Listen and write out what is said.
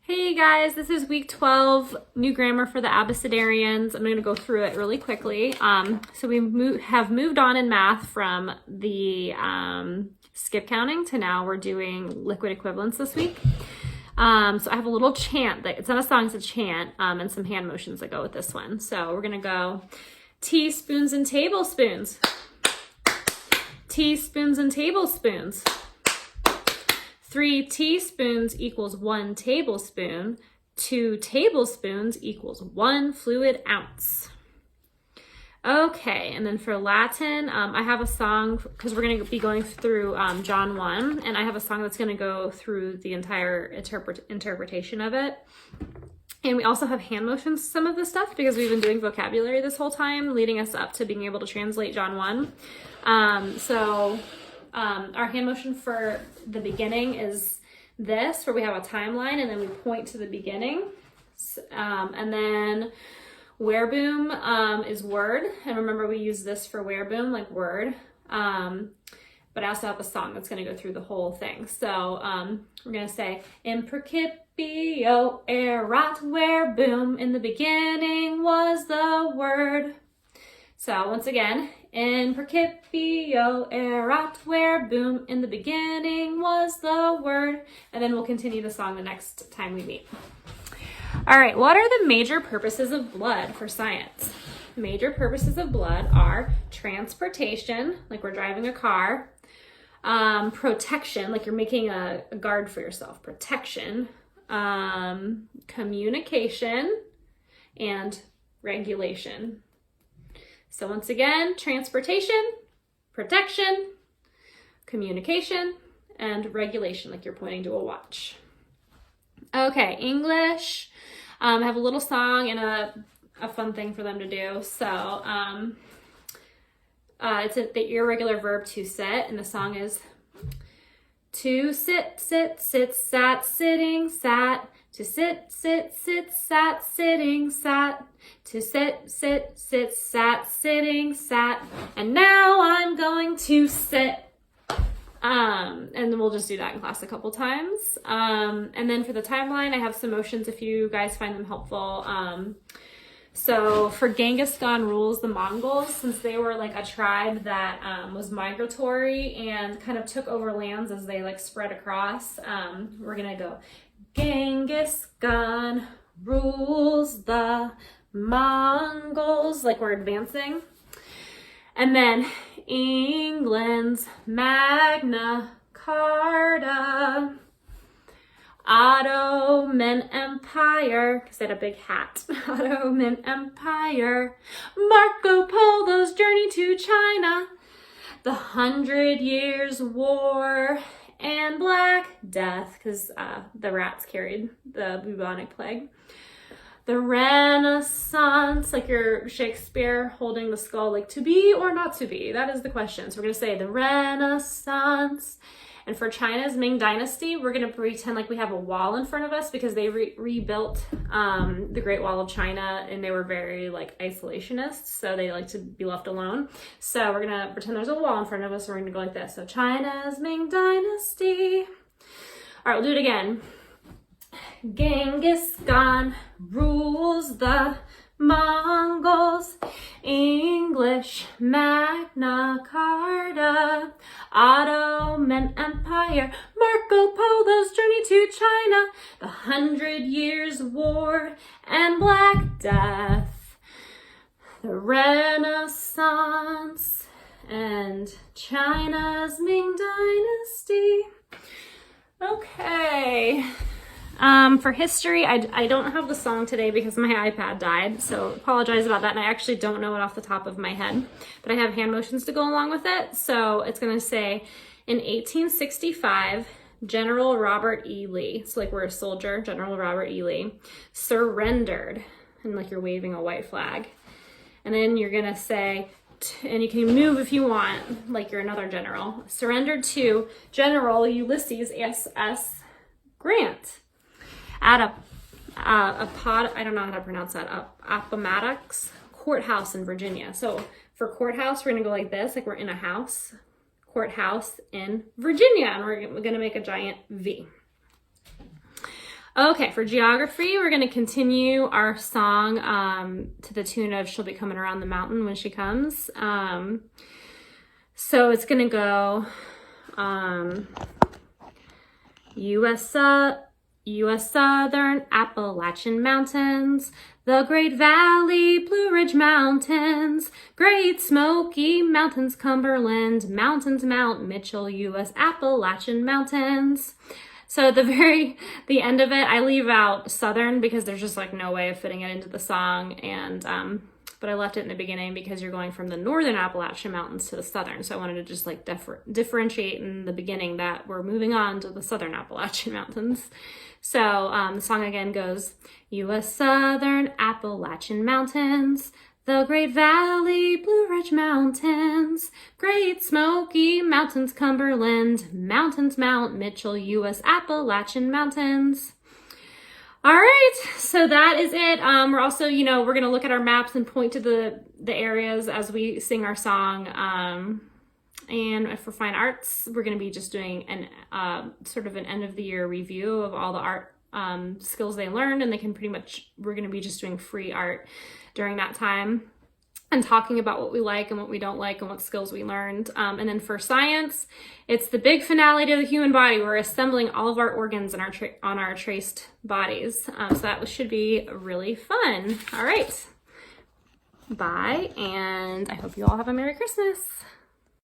Hey guys, this is week 12, new grammar for the Abecedarians. I'm going to go through it really quickly. So we have moved on in math from the skip counting to now we're doing liquid equivalents this week. So I have a little chant, it's not a song, it's a chant, and some hand motions that go with this one. So we're going to go teaspoons and tablespoons. Teaspoons and tablespoons. 3 teaspoons equals 1 tablespoon. 2 tablespoons equals 1 fluid ounce. Okay, and then for Latin, I have a song, because we're going to be going through John 1, and I have a song that's going to go through the entire interpretation of it. And we also have hand motions to some of this stuff, because we've been doing vocabulary this whole time, leading us up to being able to translate John 1. Our hand motion for the beginning is this, where we have a timeline and then we point to the beginning. And then where boom is word. And remember, we use this for where boom, like word. But I also have a song that's going to go through the whole thing. So we're going to say, in principio erat where boom, in the beginning was the word. So once again, in principio erat where boom, in the beginning was the word. And then we'll continue the song the next time we meet. All right, what are the major purposes of blood for science? Major purposes of blood are transportation, like we're driving a car, protection, like you're making a guard for yourself, protection, communication, and regulation. So once again, transportation, protection, communication, and regulation, like you're pointing to a watch. Okay, English. I have a little song and a fun thing for them to do. So it's the irregular verb to sit, and the song is to sit, sit, sit, sat, sitting, sat. To sit, sit, sit, sat, sitting, sat. To sit, sit, sit, sat, sitting, sat. And now I'm going to sit. And then we'll just do that in class a couple times. And then for the timeline, I have some motions if you guys find them helpful. So for Genghis Khan rules the Mongols, since they were like a tribe that was migratory and kind of took over lands as they like spread across, we're gonna go Genghis Khan rules the Mongols, like we're advancing. And then England's Magna Carta, Ottoman Empire, because they had a big hat, Ottoman Empire, Marco Polo's journey to China, the 100 Years' War, and Black Death, because the rats carried the bubonic plague. The Renaissance, like your Shakespeare holding the skull, like to be or not to be? That is the question. So we're going to say the Renaissance. And for China's Ming Dynasty, we're going to pretend like we have a wall in front of us because they rebuilt the Great Wall of China, and they were very like isolationists, so they like to be left alone. So we're going to pretend there's a wall in front of us, and we're going to go like this. So China's Ming Dynasty. All right, we'll do it again. Genghis Khan rules the Mongols, English Magna Carta, Ottoman Empire, Marco Polo's journey to China, the 100 Years' War, and Black Death, the Renaissance, and China's Ming Dynasty. Okay. For history, I don't have the song today because my iPad died, so apologize about that, and I actually don't know it off the top of my head, but I have hand motions to go along with it. So it's going to say, in 1865, General Robert E. Lee, so like we're a soldier, General Robert E. Lee, surrendered, and like you're waving a white flag. And then you're going to say, and you can move if you want, like you're another general, surrendered to General Ulysses S.S. Grant at I don't know how to pronounce that, Appomattox Courthouse in Virginia. So for courthouse, we're going to go like this, like we're in a house, courthouse in Virginia, and we're going to make a giant V. Okay, for geography, we're going to continue our song to the tune of She'll Be Coming Around the Mountain When She Comes. So it's going to go U.S. Southern Appalachian Mountains, the Great Valley, Blue Ridge Mountains, Great Smoky Mountains, Cumberland Mountains, Mount Mitchell, U.S. Appalachian Mountains. So at the end of it, I leave out Southern because there's just like no way of fitting it into the song. And, but I left it in the beginning because you're going from the Northern Appalachian Mountains to the Southern. So I wanted to just like differentiate in the beginning that we're moving on to the Southern Appalachian Mountains. So the song again goes, U.S. Southern Appalachian Mountains, the Great Valley, Blue Ridge Mountains, Great Smoky Mountains, Cumberland Mountains, Mount Mitchell, U.S. Appalachian Mountains. All right, so that is it. We're also, we're going to look at our maps and point to the areas as we sing our song. And for fine arts, we're going to be just doing an sort of an end of the year review of all the art skills they learned, and we're going to be just doing free art during that time and talking about what we like and what we don't like and what skills we learned. And then for science, it's the big finale to the human body. We're assembling all of our organs on our traced bodies. So that should be really fun. All right. Bye, and I hope you all have a Merry Christmas.